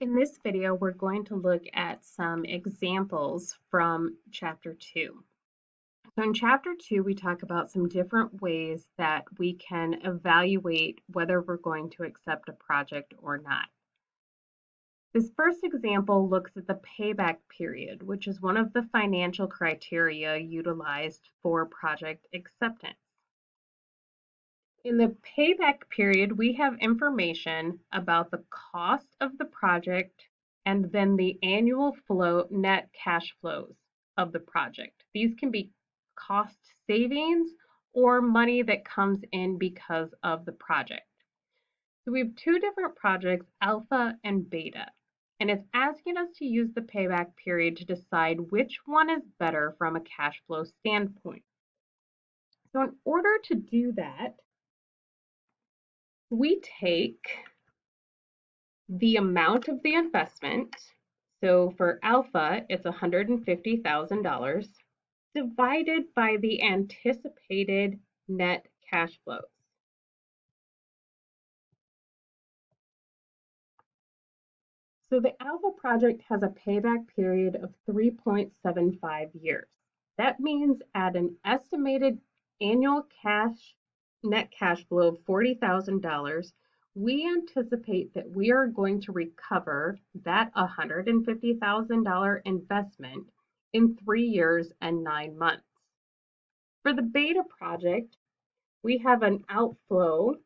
In this video, we're going to look at some examples from Chapter 2. So in Chapter 2, we talk about some different ways that we can evaluate whether we're going to accept a project or not. This first example looks at the payback period, which is one of the financial criteria utilized for project acceptance. In the payback period, we have information about the cost of the project and then the annual net cash flows of the project. These can be cost savings or money that comes in because of the project. So we have two different projects, alpha and beta, and it's asking us to use the payback period to decide which one is better from a cash flow standpoint. So in order to do that, we take the amount of the investment, so for alpha, it's $150,000, divided by the anticipated net cash flows. So the alpha project has a payback period of 3.75 years. That means at an estimated annual net cash flow of $40,000, we anticipate that we are going to recover that $150,000 investment in 3 years and 9 months. For the beta project, we have an outflow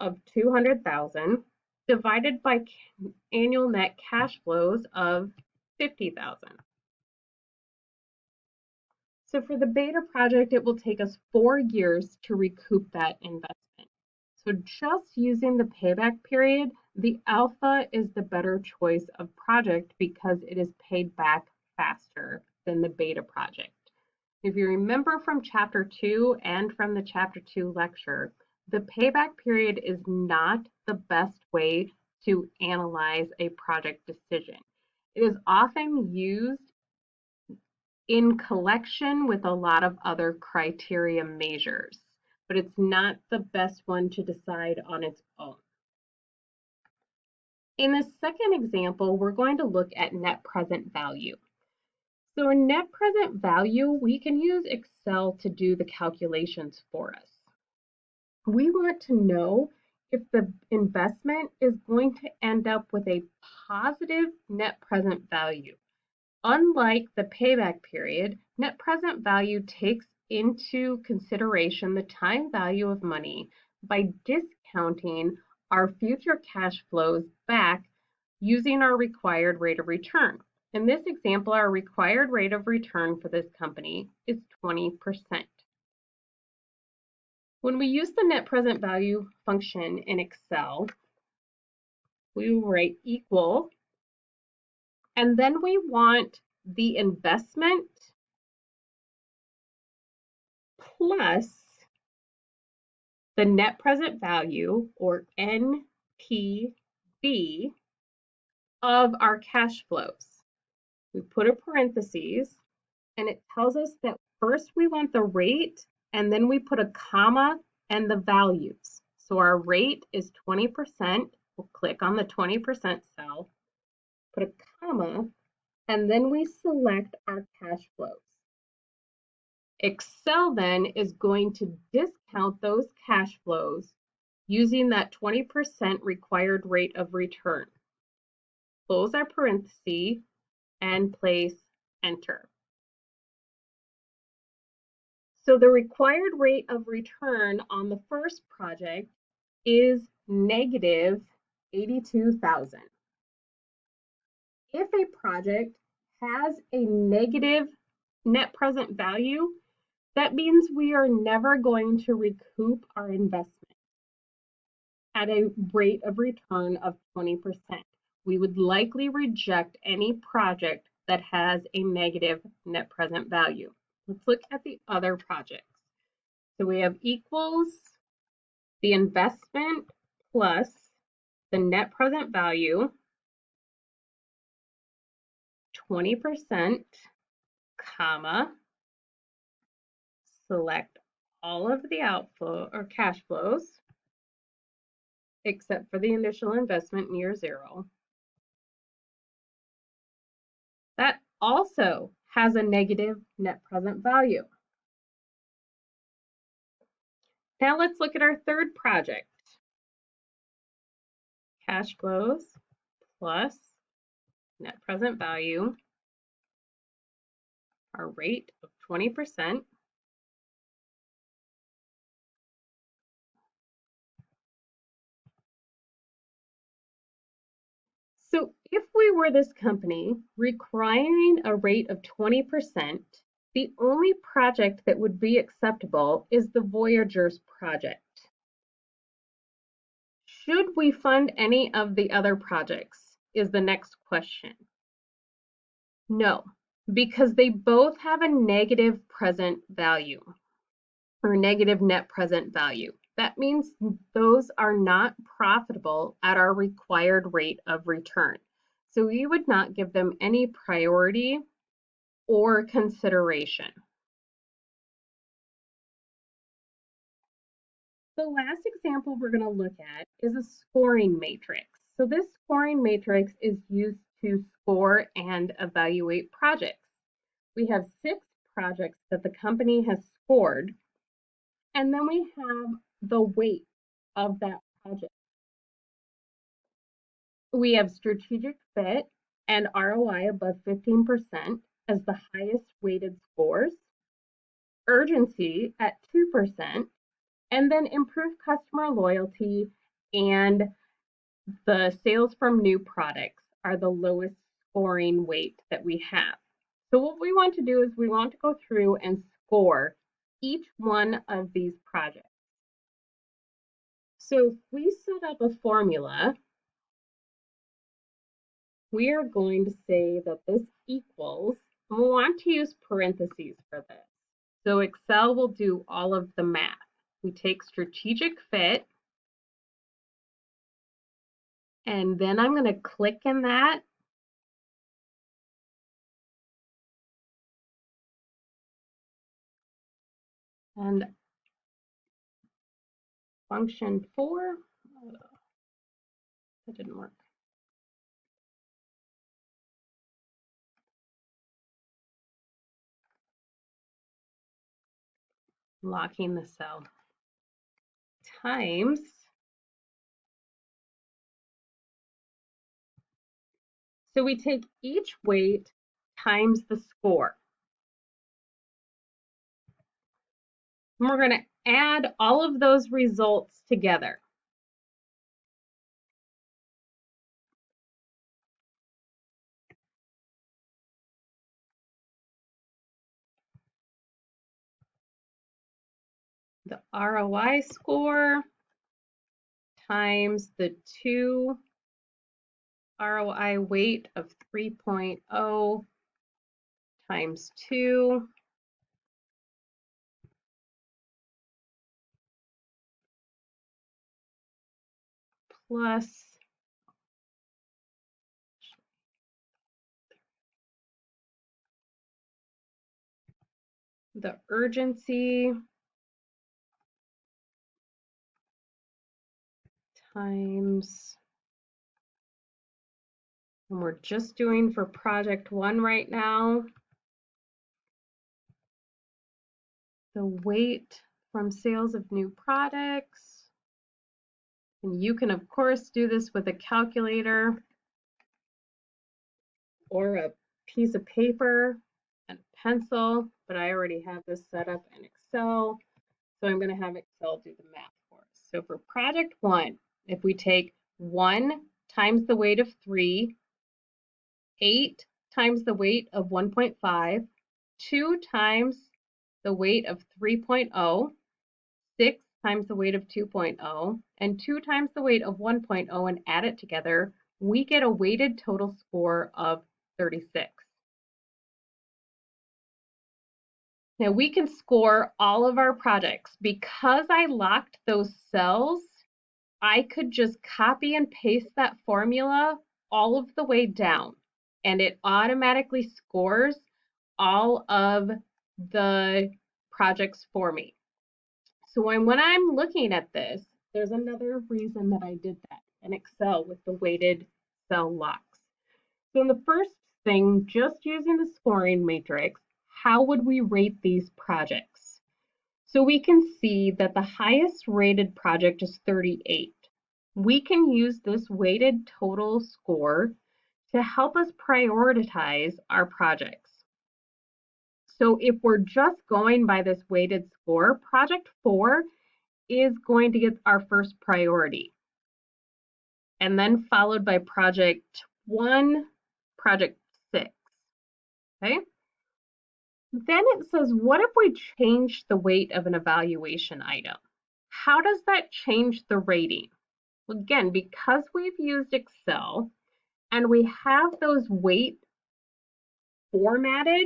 of $200,000 divided by annual net cash flows of $50,000. So for the beta project, it will take us 4 years to recoup that investment. So just using the payback period, the alpha is the better choice of project because it is paid back faster than the beta project. If you remember from Chapter 2 and from the Chapter 2 lecture, the payback period is not the best way to analyze a project decision. It is often used in collection with a lot of other criteria measures, but it's not the best one to decide on its own. In the second example, we're going to look at net present value. So in net present value, we can use Excel to do the calculations for us. We want to know if the investment is going to end up with a positive net present value. Unlike the payback period, net present value takes into consideration the time value of money by discounting our future cash flows back using our required rate of return. In this example, our required rate of return for this company is 20%. When we use the net present value function in Excel, we will write equal, and then we want the investment plus the net present value, or NPV, of our cash flows. We put a parentheses, and it tells us that first we want the rate, and then we put a comma and the values. So our rate is 20%. We'll click on the 20% cell, put a comma, and then we select our cash flows. Excel then is going to discount those cash flows using that 20% required rate of return. Close our parenthesis and place enter. So the required rate of return on the first project is negative 82,000. If a project has a negative net present value, that means we are never going to recoup our investment at a rate of return of 20%. We would likely reject any project that has a negative net present value. Let's look at the other projects. So we have equals the investment plus the net present value, 20%, comma, select all of the outflow or cash flows, except for the initial investment near zero, That also has a negative net present value. Now let's look at our third project. Cash flows plus net present value, our rate of 20%. So if we were this company requiring a rate of 20%, the only project that would be acceptable is the Voyagers project. Should we fund any of the other projects is the next question. No, because they both have a negative present value or negative net present value. That means those are not profitable at our required rate of return. So we would not give them any priority or consideration. The last example we're going to look at is a scoring matrix. So this scoring matrix is used to score and evaluate projects. We have 6 projects that the company has scored, and then we have the weight of that project. We have strategic fit and ROI above 15% as the highest weighted scores, urgency at 2%, and then improved customer loyalty and the sales from new products are the lowest scoring weight that we have. So what we want to do is we want to go through and score each one of these projects. So if we set up a formula, we are going to say that this equals, and we'll want to use parentheses for this. So Excel will do all of the math. We take strategic fit, and then I'm going to click in that. And function 4, that didn't work. Locking the cell. Times. So we take each weight times the score. And we're going to add all of those results together. The ROI score times the 2 ROI weight of 3.0 times 2 plus the urgency times, and we're just doing for project 1 right now, the weight from sales of new products. And you can, of course, do this with a calculator or a piece of paper and a pencil, but I already have this set up in Excel, so I'm going to have Excel do the math for us. So for project 1, if we take 1 times the weight of 3, 8 times the weight of 1.5, 2 times the weight of 3.0, 6 times the weight of 2.0, and 2 times the weight of 1.0 and add it together, we get a weighted total score of 36. Now we can score all of our projects. Because I locked those cells, I could just copy and paste that formula all of the way down, and it automatically scores all of the projects for me. So when I'm looking at this, there's another reason that I did that in Excel with the weighted cell locks. So in the first saying just using the scoring matrix, how would we rate these projects? So we can see that the highest rated project is 38. We can use this weighted total score to help us prioritize our projects. So if we're just going by this weighted score, project 4 is going to get our first priority, and then followed by project 1, project 6. Okay. Then it says, what if we change the weight of an evaluation item? How does that change the rating? Well, again, because we've used Excel and we have those weight formatted,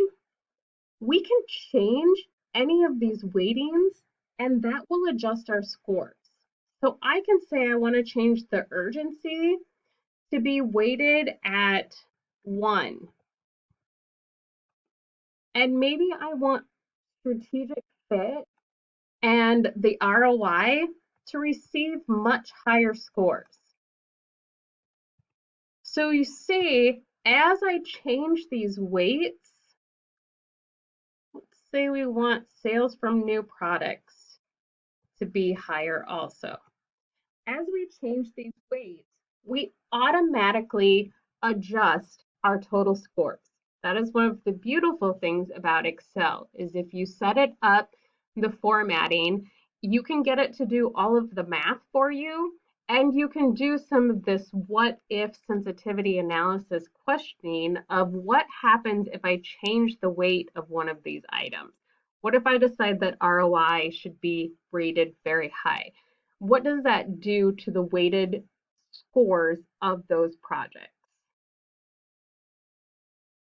we can change any of these weightings and that will adjust our scores. So I can say I want to change the urgency to be weighted at 1. And maybe I want strategic fit and the ROI to receive much higher scores. So you see, as I change these weights, let's say we want sales from new products to be higher also. As we change these weights, we automatically adjust our total scores. That is one of the beautiful things about Excel, is if you set it up, the formatting, you can get it to do all of the math for you, and you can do some of this what if sensitivity analysis questioning of what happens if I change the weight of one of these items. What if I decide that ROI should be rated very high? What does that do to the weighted scores of those projects?